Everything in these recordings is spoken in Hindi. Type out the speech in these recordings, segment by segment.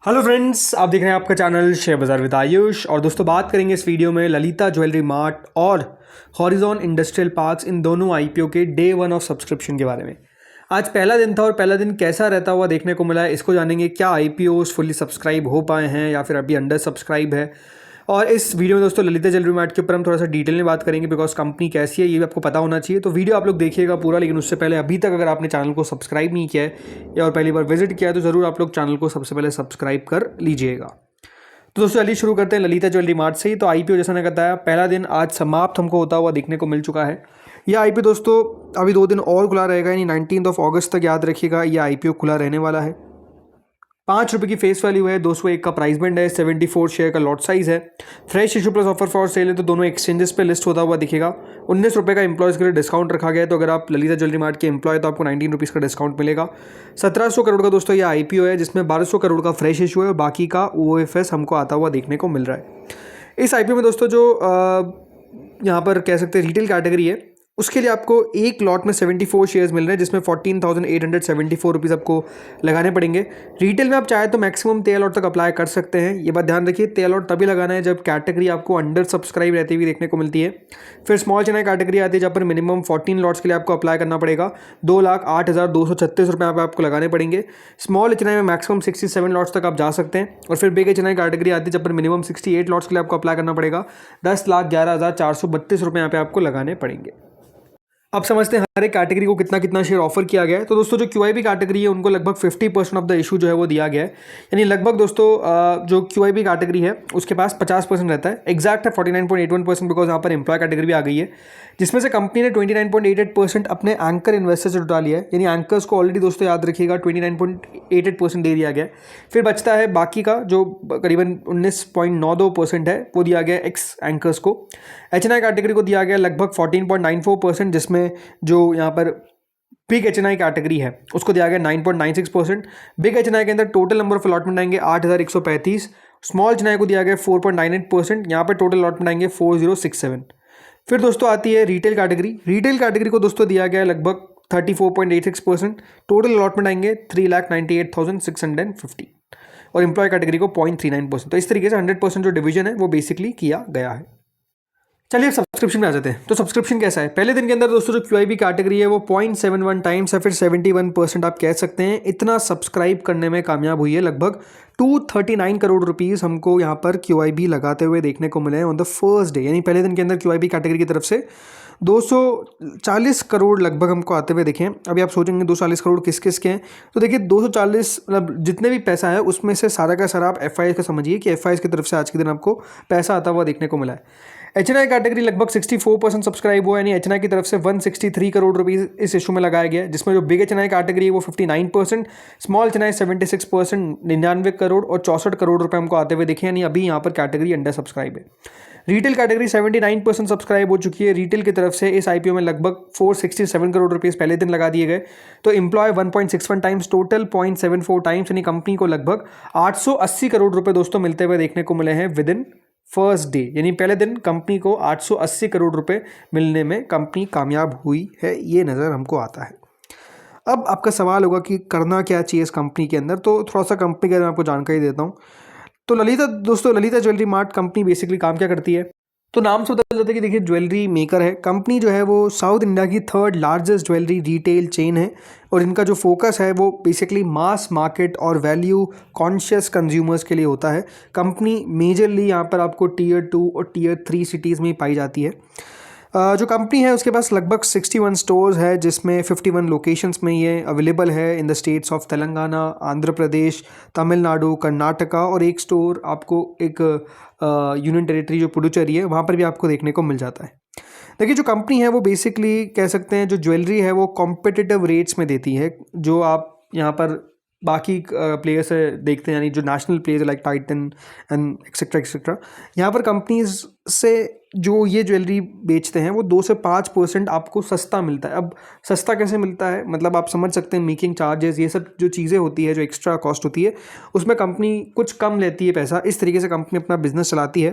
हेलो फ्रेंड्स, आप देख रहे हैं आपका चैनल शेयर बाजार विद आयुष। और दोस्तों बात करेंगे इस वीडियो में ललिता ज्वेलरी मार्ट और हॉरिजॉन इंडस्ट्रियल पार्क्स इन दोनों आईपीओ के डे 1 ऑफ सब्सक्रिप्शन के बारे में। आज पहला दिन था और पहला दिन कैसा रहता हुआ देखने को मिला है, इसको जानेंगे। क्या आईपीओस फुल्ली सब्सक्राइब हो पाए हैं या फिर अभी अंडर सब्सक्राइब है। और इस वीडियो में दोस्तों ललिता ज्वेलरी मार्ट के ऊपर हम थोड़ा सा डिटेल में बात करेंगे, बिकॉज कंपनी कैसी है ये भी आपको पता होना चाहिए। तो वीडियो आप लोग देखिएगा पूरा, लेकिन उससे पहले अभी तक अगर आपने चैनल को सब्सक्राइब नहीं किया है या और पहली बार विजिट किया है तो ज़रूर आप लोग चैनल को सबसे पहले सब्सक्राइब कर लीजिएगा। तो दोस्तों चलिए शुरू करते हैं ललिता ज्वेलरी मार्ट से ही। तो आईपीओ जैसा मैंने बताया पहला दिन आज समाप्त हमको होता हुआ देखने को मिल चुका है। यह आईपीओ दोस्तों अभी 2 दिन और खुला रहेगा, यानी 19 अगस्त तक याद रखिएगा यह आईपीओ खुला रहने वाला है। ₹5 की फेस वैल्यू है, 201 का प्राइस बैंड है, 74 शेयर का लॉट साइज है। Fresh issue plus offer for sale है तो दोनों एक्सचेंजेस पे लिस्ट होता हुआ दिखेगा। ₹19 का एम्प्लॉयज़ के लिए डिस्काउंट रखा गया है, तो अगर आप ललिता ज्वेलरी मार्ट के एम्प्लॉय तो आपको ₹19 का डिस्काउंट मिलेगा। 1700 करोड़ का दोस्तों ये आईपीओ है, जिसमें 1200 करोड़ का फ्रेश इशू है और बाकी का ओएफएस हमको आता हुआ देखने को मिल रहा है। इस आईपीओ में दोस्तों जो यहाँ पर कह सकते हैं रिटेल कैटेगरी है, उसके लिए आपको एक लॉट में 74 शेयर्स मिल रहे हैं, जिसमें 14,874 रुपीज़ आपको लगाने पड़ेंगे। रिटेल में आप चाहे तो मैक्सिमम 13 लॉट तक अप्लाई कर सकते हैं। ये बात ध्यान रखिए, 13 लॉट तभी लगाना है जब कैटेगरी आपको अंडर सब्सक्राइब रहती हुई देखने को मिलती है। फिर स्मॉल चेन्नई कैटेगरी आती है, जहाँ पर मिनिमम 14 लॉट्स के लिए आपको अप्लाई करना पड़ेगा। 2,08,236 रुपये आपको लगाने पड़ेंगे। स्मॉल चेन्नई में मैक्सिमम 67 लॉट्स तक आप जा सकते हैं। और फिर बिग चेन्नई कैटेगरी आती है, जब पर मिनिमम 68 लॉट्स के लिए आपको अप्लाई करना पड़ेगा। 10,11,432 रुपये यहाँ पे आपको लगाने पड़ेंगे। अब समझते हैं हर एक कैटेगरी को कितना कितना शेयर ऑफर किया गया है। तो दोस्तों जो क्यूआईबी कैटेगरी है उनको लगभग 50% ऑफ द इशू जो है वो दिया गया है, यानी लगभग दोस्तों जो क्यूआईबी कैटेगरी है उसके पास 50% रहता है। एग्जैक्ट है 49.81%, बिकॉज यहाँ पर एम्प्लॉय कैटेगरी भी आ गई है, जिसमें से कंपनी ने 29.88% अपने एंकर इन्वेस्टर से जुटा लिया है। यानी एंकर्स को ऑलरेडी दोस्तों याद रखिएगा 29.88% दे दिया गया है। फिर बचता है बाकी का जो करीबन 19.92% है, वो दिया गया एक्स एंकर्स को। एचएनआई कैटेगरी को दिया गया लगभग 14.94%, जिसमें जो यहाँ पर बिग एचएनआई कैटेगरी है उसको दिया गया 9.96%। बिग एचएनआई के अंदर टोटल नंबर ऑफ अलॉटमेंट आएंगे 8,135। स्मॉल एचएनआई को दिया गया 4.98%, यहाँ पर टोटल अलॉटमेंट आएंगे 4,067। फिर दोस्तों आती है रिटेल कैटेगरी। रिटेल कैटेगरी को दोस्तों दिया गया है लगभग 34.86%, टोटल अलॉटमेंट आएंगे 3,98,650 और एम्प्लॉय कैटेगरी को 0.39%। तो इस तरीके से 100% जो डिवीजन है वो बेसिकली किया गया है। चलिए सब्सक्रिप्शन में आ जाते हैं। तो सब्सक्रिप्शन कैसा है, पहले दिन के अंदर दोस्तों जो क्यूआईबी कैटेगरी है वो 0.71 टाइम्स या फिर 71% आप कह सकते हैं, इतना सब्सक्राइब करने में कामयाब हुई है। लगभग 239 करोड़ रुपीस हमको यहाँ पर क्यूआईबी लगाते हुए देखने को मिले हैं ऑन द फर्स्ट डे, यानी पहले दिन के अंदर क्यूआईबी कैटेगरी की तरफ से 240 करोड़ लगभग हमको आते हुए देखें। अभी आप सोचेंगे 240 करोड़ किस किस के हैं, तो देखिए 240 मतलब जितने भी पैसा है उसमें से सारा का सारा आप एफआईएस का समझिए कि एफआईएस की तरफ से आज के दिन आपको पैसा आता हुआ देखने को मिला है। एचएनआई कैटेगरी लगभग 64% सब्सक्राइब हुआ, यानी एचएनआई की तरफ से 163 करोड़ रुपीस इस इशू में लगाया गया है, जिसमें जो बिग एचएनआई कैटेगरी है वो 59%, स्मॉल एचएनआई 76%, 99 करोड़ और 64 करोड़ रुपए हमको आते हुए देखे, यानी अभी यहाँ पर कैटेगरी अंडर सब्सक्राइब है। रिटेल कैटेगरी 79% सब्सक्राइब हो चुकी है। रिटेल की तरफ से इस आईपीओ में लगभग 467 करोड़ रुपीस पहले दिन लगा दिए गए। तो एम्प्लॉय 1.61 टाइम्स, टोटल 0.74 टाइम्स, यानी कंपनी को लगभग 880 करोड़ रुपए दोस्तों मिलते हुए देखने को मिले हैं विद इन फर्स्ट डे, यानी पहले दिन कंपनी को 880 करोड़ रुपए मिलने में कंपनी कामयाब हुई है, ये नज़र हमको आता है। अब आपका सवाल होगा कि करना क्या चाहिए इस कंपनी के अंदर, तो थोड़ा सा कंपनी के बारे में आपको जानकारी देता हूँ। तो Lalita jewellery mart company basically काम क्या करती है, तो नाम से पता चलता है कि देखिए ज्वेलरी मेकर है। कंपनी जो है वो साउथ इंडिया की 3rd largest jewellery retail chain है और इनका जो फोकस है वो बेसिकली मास मार्केट और वैल्यू कॉन्शियस कंज्यूमर्स के लिए होता है। कंपनी मेजरली यहाँ पर आपको Tier 2 और Tier 3 सिटीज़ में पाई जाती है। जो कंपनी है उसके पास लगभग 61 स्टोर्स है, जिसमें 51 लोकेशंस में ये अवेलेबल है in the states of Telangana, Andhra Pradesh, Tamil Nadu, Karnataka, और एक स्टोर आपको एक यूनियन टेरिटरी जो पुडुचेरी है वहाँ पर भी आपको देखने को मिल जाता है। देखिए जो कंपनी है वो बेसिकली कह सकते हैं जो ज्वेलरी है वो कॉम्पिटिटिव रेट्स में देती है, जो आप यहाँ पर बाकी प्लेयर्स से देखते हैं, यानी जो national players like Titan and etcetera etcetera. यहाँ पर कंपनीज से जो ये ज्वेलरी बेचते हैं वो 2 से 5% आपको सस्ता मिलता है। अब सस्ता कैसे मिलता है, मतलब आप समझ सकते हैं मेकिंग चार्जेस, ये सब जो चीज़ें होती है, जो एक्स्ट्रा कॉस्ट होती है, उसमें कंपनी कुछ कम लेती है पैसा। इस तरीके से कंपनी अपना बिजनेस चलाती है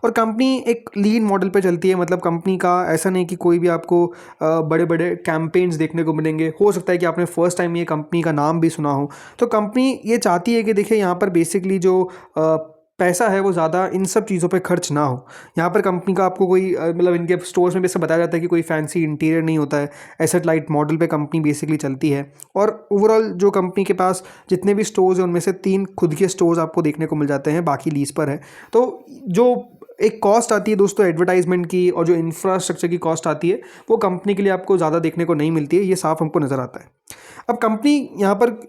और कंपनी एक लीन मॉडल पे चलती है। मतलब कंपनी का ऐसा नहीं कि कोई भी आपको बड़े बड़े कैंपेन्स देखने को मिलेंगे। हो सकता है कि आपने फर्स्ट टाइम ये कंपनी का नाम भी सुना हो। तो कंपनी ये चाहती है कि देखिए यहाँ पर बेसिकली जो पैसा है वो ज़्यादा इन सब चीज़ों पे खर्च ना हो। यहाँ पर कंपनी का आपको कोई मतलब इनके स्टोर्स में भी ऐसा बताया जाता है कि कोई फैंसी इंटीरियर नहीं होता है, एसेट लाइट मॉडल पे कंपनी बेसिकली चलती है। और ओवरऑल जो कंपनी के पास जितने भी स्टोर्स हैं उनमें से 3 खुद के स्टोर्स आपको देखने को मिल जाते हैं, बाकी लीज पर है। तो जो एक कॉस्ट आती है दोस्तों एडवर्टाइजमेंट की और जो इंफ्रास्ट्रक्चर की कॉस्ट आती है वो कंपनी के लिए आपको ज़्यादा देखने को नहीं मिलती है, ये साफ हमको नज़र आता है। अब कंपनी यहाँ पर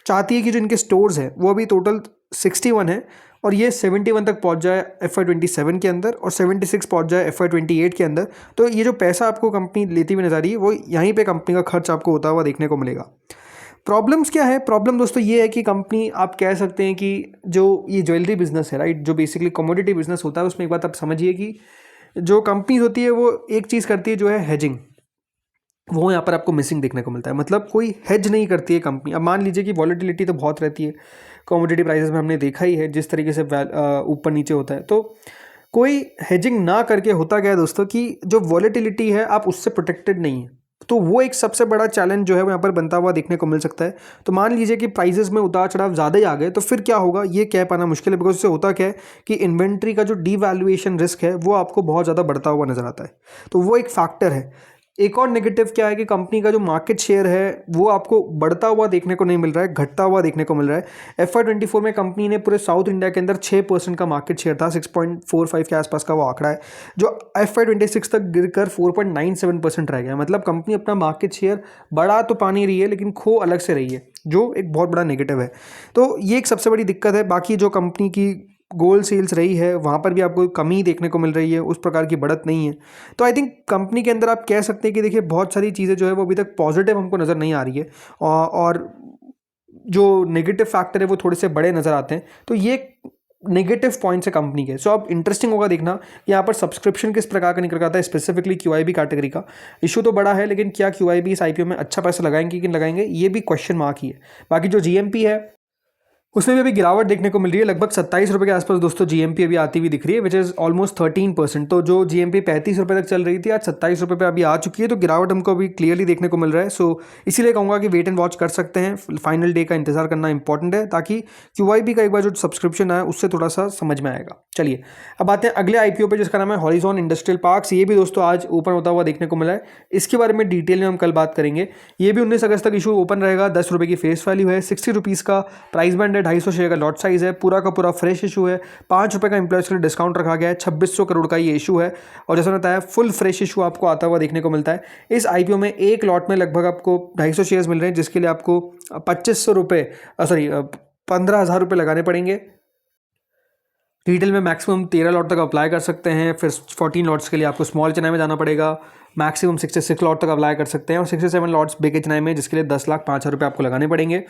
चाहती है कि जो इनके स्टोर्स हैं वो अभी टोटल 61 है और ये 71 तक पहुंच जाए FY27 के अंदर और 76 पहुंच जाए FY28 के अंदर। तो ये जो पैसा आपको कंपनी लेती हुई नजर आ रही है वो यहीं पे कंपनी का खर्च आपको होता हुआ देखने को मिलेगा। प्रॉब्लम्स क्या है? प्रॉब्लम दोस्तों ये है कि कंपनी, आप कह सकते हैं कि जो ये ज्वेलरी बिजनेस है, राइट, जो बेसिकली कमोडिटी बिजनेस होता है, उसमें एक बात आप समझिए कि जो कंपनी होती है वो एक चीज़ करती है जो है हेजिंग, वो यहाँ पर आपको मिसिंग देखने को मिलता है। मतलब कोई हेज नहीं करती है कंपनी। अब मान लीजिए कि वॉलेटिलिटी तो बहुत रहती है कमोडिटी प्राइसेस में, हमने देखा ही है जिस तरीके से ऊपर नीचे होता है। तो कोई हेजिंग ना करके होता क्या है दोस्तों कि जो वॉलेटिलिटी है आप उससे प्रोटेक्टेड नहीं है। तो वो एक सबसे बड़ा चैलेंज जो है वो यहाँ पर बनता हुआ देखने को मिल सकता है। तो मान लीजिए कि प्राइसेस में उतार चढ़ाव ज़्यादा ही आ गए तो फिर क्या होगा ये कह पाना मुश्किल है, बिकॉज इससे होता क्या है कि इन्वेंट्री का जो डीवैल्यूएशन रिस्क है वो आपको बहुत ज़्यादा बढ़ता हुआ नजर आता है। तो वो एक फैक्टर है। एक और नेगेटिव क्या है कि कंपनी का जो मार्केट शेयर है वो आपको बढ़ता हुआ देखने को नहीं मिल रहा है, घटता हुआ देखने को मिल रहा है। FY24 में कंपनी ने पूरे साउथ इंडिया के अंदर 6% का मार्केट शेयर था, 6.45 के आसपास का वो आंकड़ा है, जो FY26 तक गिरकर 4.97% रह गया। मतलब कंपनी अपना मार्केट शेयर बढ़ा तो पा नहीं रही है लेकिन खो अलग से रही है, जो एक बहुत बड़ा नेगेटिव है। तो ये एक सबसे बड़ी दिक्कत है। बाकी जो कंपनी की गोल्ड सेल्स रही है वहाँ पर भी आपको कमी देखने को मिल रही है, उस प्रकार की बढ़त नहीं है। तो आई थिंक कंपनी के अंदर आप कह सकते हैं कि देखिए बहुत सारी चीज़ें जो है वो अभी तक पॉजिटिव हमको नज़र नहीं आ रही है और जो नेगेटिव फैक्टर है वो थोड़े से बड़े नज़र आते हैं। तो ये नेगेटिव पॉइंट्स है कंपनी के। सो अब इंटरेस्टिंग होगा देखना यहाँ पर सब्सक्रिप्शन किस प्रकार का निकल आता है, स्पेसिफिकली QIB कैटेगरी का। इशू तो बड़ा है लेकिन क्या QIB इस IPO में अच्छा पैसा लगाएंगे कि लगाएंगे ये भी क्वेश्चन मार्क ही है। बाकी जो GMP है उसमें भी अभी गिरावट देखने को मिल रही है, लगभग 27 रुपये के आसपास दोस्तों GMP अभी आती हुई दिख रही है, विच इज़ ऑलमोस्ट 13%। तो जो GMP 35 रुपये तक चल रही थी आज 27 रुपये पे अभी आ चुकी है। तो गिरावट हमको अभी क्लियरली देखने को मिल रहा है। सो इसीलिए कहूँगा कि वेट एंड वॉच कर सकते हैं, फाइनल डे का इंतजार करना इंपॉर्टेंट है ताकि QIB का एक बार जो सब्सक्रिप्शन है उससे थोड़ा सा समझ में आएगा। चलिए अब आते हैं अगले IPO पे जिसका नाम है हॉरिजॉन इंडस्ट्रियल पार्क्स। ये भी दोस्तों आज ओपन होता हुआ देखने को मिला है, इसके बारे में डिटेल में हम कल बात करेंगे। ये भी 19 अगस्त तक इशू ओपन रहेगा, 10 रुपये की फेस वैल्यू है, 60 रुपीज़ का प्राइस बैंड है, 250 शेयर का लॉट साइज है, पूरा का पूरा फ्रेश इशू है, 5 रुपये का एम्प्लॉयज के लिए डिस्काउंट रखा गया है, 2600 करोड़ का ये इशू है और जैसा बताया फुल फ्रेश इशू आपको आता हुआ देखने को मिलता है। इस IPO में एक लॉट में लगभग आपको 250 शेयर्स मिल रहे हैं जिसके लिए आपको 2500 रुपये 15,000 रुपये लगाने पड़ेंगे। रिटेल में मैक्सिमम 13 लॉट तक अप्लाई कर सकते हैं, फिर 14 लॉट्स के लिए आपको स्मॉल चेन्नई में जाना पड़ेगा, मैक्सिमम 66 लॉट तक अप्लाई कर सकते हैं और 67 लॉट्स बिग चेन्नई में जिसके लिए 10,05,000 रुपये आपको लगाने पड़ेंगे।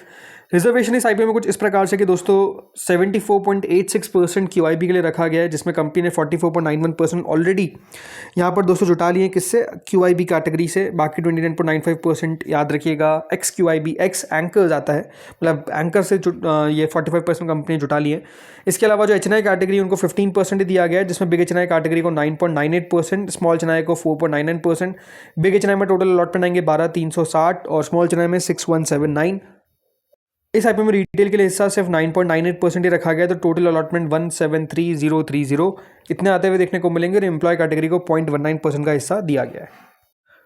रिजर्वेशन इस IPO में कुछ इस प्रकार से कि दोस्तों 74.86% QIB के लिए रखा गया है, जिसमें कंपनी ने 44.91% ऑलरेडी यहाँ पर दोस्तों जुटा लिए किससे, QIB कैटेगरी से। बाकी 29.95% याद रखिएगा एक्स QIB एक्स एंकर्स आता है, मतलब एंकर से ये 45% कंपनी जुटा लिए। इसके अलावा जो HNI कैटेगरी उनको 15% ही दिया गया है, जिसमें बिग HNI कैटेगरी को 9.98%, स्मॉल HNI को 4.99%। बिग HNI में टोटल अलॉटमेंट आएंगे 12,360 और स्मॉल HNI में 6,179। इस IPO में रिटेल के लिए हिस्सा सिर्फ 9.98% ही रखा गया है, तो टोटल अलॉटमेंट 173,030 इतने आते हुए देखने को मिलेंगे और एम्प्लॉय कैटेगरी को 0.19% का हिस्सा दिया गया है।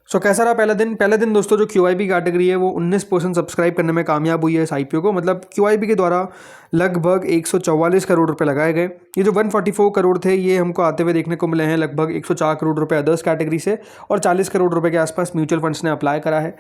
सो कैसा रहा पहला दिन? पहले दिन दोस्तों जो QIB कैटेगरी है वो 19% सब्सक्राइब करने में कामयाब हुई है इस IPO को। मतलब QIB के द्वारा लगभग 144 करोड़ रुपए लगाए गए। ये जो 144 करोड़ थे ये हमको आते हुए देखने को मिले हैं लगभग 104 करोड़ रुपए अदर्स कैटेगरी से और 40 करोड़ रुपए के आसपास म्यूचुअल फंड्स ने अप्लाई करा है।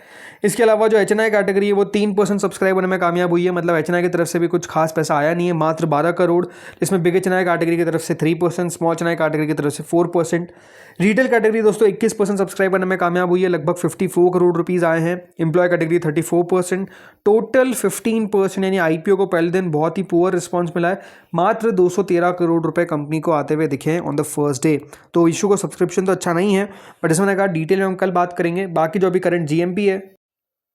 इसके अलावा जो HNI कैटेगरी है वो 3% सब्सक्राइब होने में कामयाब हुई है। मतलब HNI की तरफ से भी कुछ खास पैसा आया नहीं है, मात्र 12 करोड़, जिसमें बिग HNI कैटेगरी की तरफ से 3%, स्मॉल HNI कैटेगरी की तरफ से 4%। रिटेल कैटेगरी दोस्तों 21% सब्सक्राइब करने में कामयाब हुई हुई है, लगभग 54 करोड़ रुपीज़ आए हैं। एम्प्लॉय कैटेगरी 34%, टोटल 15%, यानी आईपीओ को पहले दिन बहुत ही पुअर रिस्पांस मिला है। मात्र 213 करोड़ रुपए कंपनी को आते हुए दिखे हैं ऑन द फर्स्ट डे। तो इशू का सब्सक्रिप्शन तो अच्छा नहीं है, बट इसमें कहा डिटेल में हम कल बात करेंगे। बाकी जो अभी करंट जीएमपी है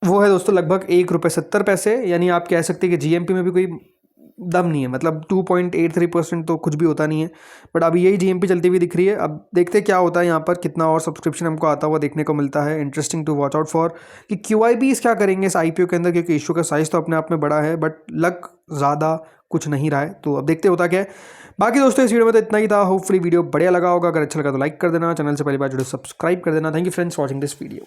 वो है दोस्तों लगभग ₹1.70, यानी आप कह सकते हैं कि जीएमपी में भी कोई दम नहीं है, मतलब 2.83% तो कुछ भी होता नहीं है। बट अभी यही जीएमपी चलती हुई दिख रही है। अब देखते हैं क्या होता है यहाँ पर, कितना और सब्सक्रिप्शन हमको आता हुआ देखने को मिलता है। Interesting to watch out for कि क्यूआईबीज क्या करेंगे इस आईपीओ के अंदर, क्योंकि इशू का साइज तो अपने आप में बड़ा है, बट लक ज़्यादा कुछ नहीं रहा है। तो अब देखते होता क्या है। बाकी दोस्तों इस वीडियो में तो इतना ही था। होपफुली वीडियो बढ़िया लगा होगा। अगर अच्छा लगा तो लाइक कर देना, चैनल से पहली बार जुड़े सब्सक्राइब कर देना। Thank you friends watching this video.